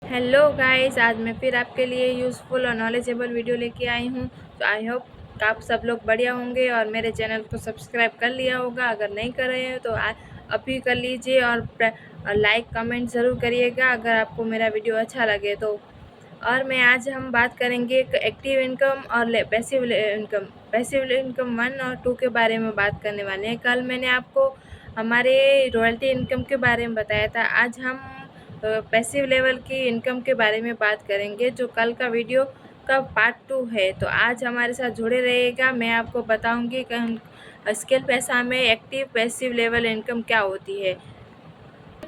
Hello guys, आज मैं फिर आपके लिए यूज़फुल और नॉलेजेबल वीडियो लेके आई हूँ। तो आई होप आप सब लोग बढ़िया होंगे और मेरे चैनल को सब्सक्राइब कर लिया होगा। अगर नहीं कर रहे हो तो अभी कर लीजिए और लाइक कमेंट ज़रूर करिएगा अगर आपको मेरा वीडियो अच्छा लगे तो। और मैं आज हम बात करेंगे एक्टिव इनकम और पैसिव इनकम 1 और 2 के बारे में बात करने वाले हैं। कल मैंने आपको हमारे रॉयल्टी इनकम के बारे में बताया था। आज हम पैसिव लेवल की इनकम के बारे में बात करेंगे, जो कल का वीडियो का पार्ट 2 है। तो आज हमारे साथ जुड़े रहिएगा। मैं आपको बताऊंगी कि स्केल पैसा में एक्टिव पैसिव लेवल इनकम क्या होती है।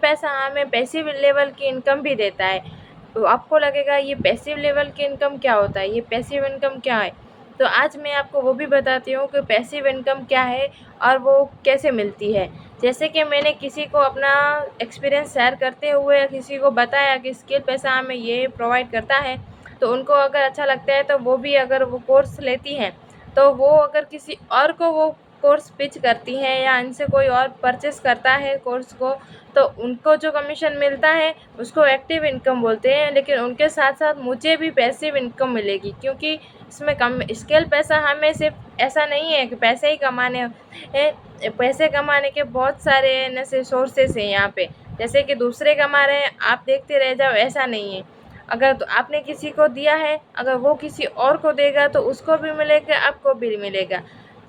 पैसा हमें पैसिव लेवल की इनकम भी देता है। तो आपको लगेगा ये पैसिव लेवल की इनकम क्या होता है, ये पैसिव इनकम क्या है। तो आज मैं आपको वो भी बताती हूँ कि पैसिव इनकम क्या है और वो कैसे मिलती है। जैसे कि मैंने किसी को अपना एक्सपीरियंस शेयर करते हुए किसी को बताया कि स्किल पैसा हमें ये प्रोवाइड करता है, तो उनको अगर अच्छा लगता है तो वो भी अगर वो कोर्स लेती हैं, तो वो अगर किसी और को वो कोर्स पिच करती हैं या इनसे कोई और परचेस करता है कोर्स को, तो उनको जो कमीशन मिलता है उसको एक्टिव इनकम बोलते हैं। लेकिन उनके साथ साथ मुझे भी पैसिव इनकम मिलेगी, क्योंकि इसमें कम स्केल पैसा हमें सिर्फ ऐसा नहीं है कि पैसे ही कमाने हैं। पैसे कमाने के बहुत सारे ऐसे सोर्सेस हैं यहाँ पे। जैसे कि दूसरे कमा रहे हैं, आप देखते रह जाओ, ऐसा नहीं है। अगर तो आपने किसी को दिया है, अगर वो किसी और को देगा तो उसको भी मिलेगा, आपको भी मिलेगा।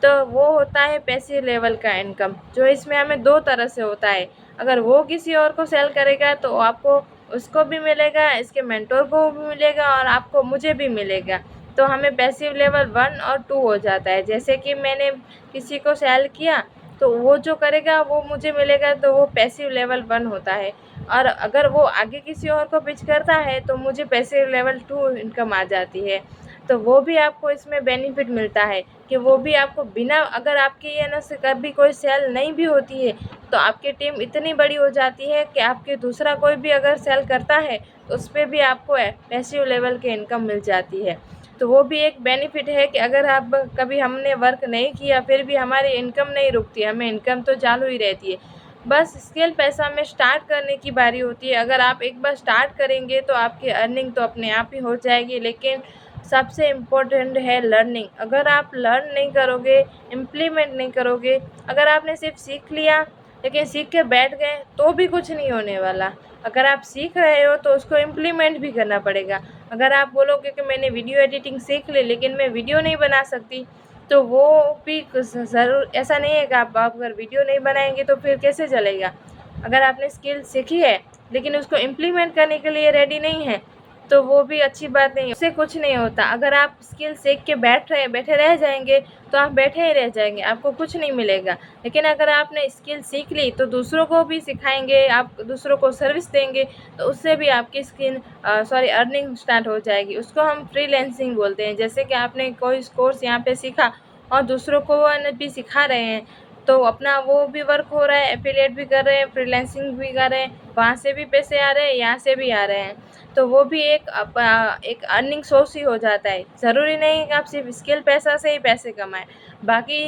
तो वो होता है पैसिव लेवल का इनकम, जो इसमें हमें दो तरह से होता है। अगर वो किसी और को सेल करेगा तो आपको उसको भी मिलेगा, इसके मेंटोर को भी मिलेगा और आपको मुझे भी मिलेगा। तो हमें पैसिव लेवल 1 और 2 हो जाता है। जैसे कि मैंने किसी को सेल किया तो वो जो करेगा वो मुझे मिलेगा, तो वो पैसिव लेवल 1 होता है। और अगर वो आगे किसी और को पिच करता है तो मुझे पैसिव लेवल 2 इनकम आ जाती है। तो वो भी आपको इसमें बेनिफिट मिलता है कि वो भी आपको बिना, अगर आपकी ये ना से कभी कोई सेल नहीं भी होती है तो आपकी टीम इतनी बड़ी हो जाती है कि आपके दूसरा कोई भी अगर सेल करता है तो उस पर भी आपको पैसिव लेवल की इनकम मिल जाती है। तो वो भी एक बेनिफिट है कि अगर आप कभी हमने वर्क नहीं किया फिर भी हमारी इनकम नहीं रुकती, हमें इनकम तो चालू ही रहती है। बस स्केल पैसा में स्टार्ट करने की बारी होती है। अगर आप एक बार स्टार्ट करेंगे तो आपकी अर्निंग तो अपने आप ही हो जाएगी, लेकिन सबसे इम्पोर्टेंट है लर्निंग। अगर आप लर्न नहीं करोगे, इम्प्लीमेंट नहीं करोगे, अगर आपने सिर्फ सीख लिया लेकिन सीख के बैठ गए तो भी कुछ नहीं होने वाला। अगर आप सीख रहे हो तो उसको इम्प्लीमेंट भी करना पड़ेगा। अगर आप बोलोगे कि मैंने वीडियो एडिटिंग सीख ली लेकिन मैं वीडियो नहीं बना सकती, तो वो भी ज़रूर, ऐसा नहीं है कि आप अगर वीडियो नहीं बनाएंगे तो फिर कैसे चलेगा। अगर आपने स्किल सीखी है लेकिन उसको इम्प्लीमेंट करने के लिए रेडी नहीं है तो वो भी अच्छी बात नहीं है, उससे कुछ नहीं होता। अगर आप स्किल सीख के बैठे रह जाएंगे तो आप बैठे ही रह जाएंगे, आपको कुछ नहीं मिलेगा। लेकिन अगर आपने स्किल सीख ली तो दूसरों को भी सिखाएंगे, आप दूसरों को सर्विस देंगे, तो उससे भी आपकी अर्निंग स्टार्ट हो जाएगी। उसको हम फ्रीलैंसिंग बोलते हैं। जैसे कि आपने कोई कोर्स यहाँ पे सीखा और दूसरों को भी सिखा रहे हैं, तो अपना वो भी वर्क हो रहा है, एफिलिएट भी कर रहे हैं, फ्रीलैंसिंग भी कर रहे हैं, वहाँ से भी पैसे आ रहे हैं, यहाँ से भी आ रहे हैं। तो वो भी एक अर्निंग सोर्स ही हो जाता है। ज़रूरी नहीं कि आप सिर्फ स्किल पैसा से ही पैसे कमाएं। बाकी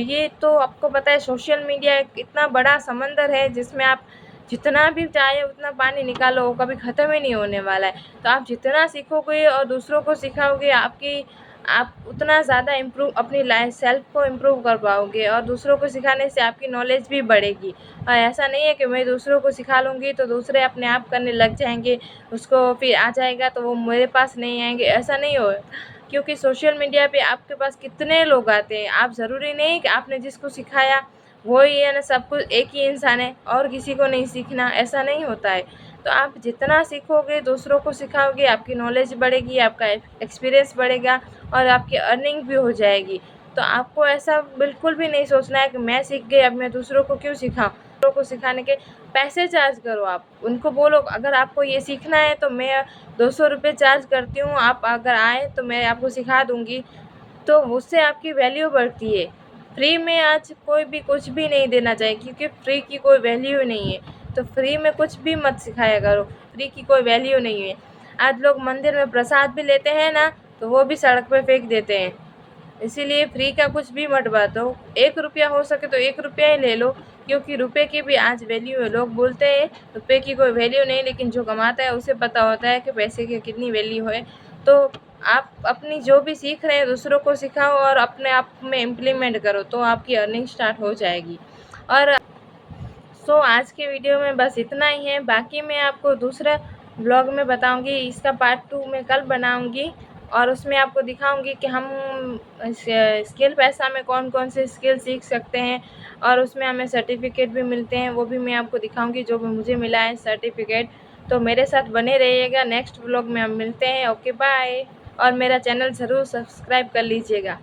ये तो आपको पता है, सोशल मीडिया एक इतना बड़ा समंदर है जिसमें आप जितना भी चाहे उतना पानी निकालो, वो कभी ख़त्म ही नहीं होने वाला है। तो आप जितना सीखोगे और दूसरों को सिखाओगे, आप उतना ज़्यादा इम्प्रूव अपनी लाइफ सेल्फ को इम्प्रूव कर पाओगे और दूसरों को सिखाने से आपकी नॉलेज भी बढ़ेगी। और ऐसा नहीं है कि मैं दूसरों को सिखा लूँगी तो दूसरे अपने आप करने लग जाएंगे, उसको फिर आ जाएगा तो वो मेरे पास नहीं आएंगे, ऐसा नहीं हो। क्योंकि सोशल मीडिया पे आपके पास कितने लोग आते हैं, आप ज़रूरी नहीं कि आपने जिसको सिखाया वो ही है ना, सब कुछ एक ही इंसान है और किसी को नहीं सीखना, ऐसा नहीं होता है। तो आप जितना सीखोगे, दूसरों को सिखाओगे, आपकी नॉलेज बढ़ेगी, आपका एक्सपीरियंस बढ़ेगा और आपकी अर्निंग भी हो जाएगी। तो आपको ऐसा बिल्कुल भी नहीं सोचना है कि मैं सीख गई, अब मैं दूसरों को क्यों सिखाऊं। दूसरों को सिखाने के पैसे चार्ज करो। आप उनको बोलो अगर आपको ये सीखना है तो मैं 200 रुपये चार्ज करती हूँ, आप अगर आए तो मैं आपको सिखा दूँगी। तो उससे आपकी वैल्यू बढ़ती है। फ्री में आज कोई भी कुछ भी नहीं देना चाहिए, क्योंकि फ्री की कोई वैल्यू नहीं है। तो फ्री में कुछ भी मत सिखाया करो, फ्री की कोई वैल्यू नहीं है। आज लोग मंदिर में प्रसाद भी लेते हैं ना, तो वो भी सड़क पे फेंक देते हैं। इसीलिए फ्री का कुछ भी मत बांटो। 1 रुपया हो सके तो 1 रुपया ही ले लो, क्योंकि रुपए की भी आज वैल्यू है। लोग बोलते हैं रुपए की कोई वैल्यू नहीं, लेकिन जो कमाता है उसे पता होता है कि पैसे की कितनी वैल्यू है। तो आप अपनी जो भी सीख रहे हैं दूसरों को सिखाओ और अपने आप में इम्प्लीमेंट करो, तो आपकी अर्निंग स्टार्ट हो जाएगी। और आज के वीडियो में बस इतना ही है। बाकी मैं आपको दूसरा ब्लॉग में बताऊंगी, इसका पार्ट 2 मैं कल बनाऊंगी और उसमें आपको दिखाऊंगी कि हम स्किल पैसा में कौन कौन से स्किल सीख सकते हैं और उसमें हमें सर्टिफिकेट भी मिलते हैं। वो भी मैं आपको दिखाऊंगी जो भी मुझे मिला है सर्टिफिकेट। तो मेरे साथ बने रहिएगा। नेक्स्ट ब्लॉग में हम मिलते हैं। Okay bye. और मेरा चैनल ज़रूर सब्सक्राइब कर लीजिएगा।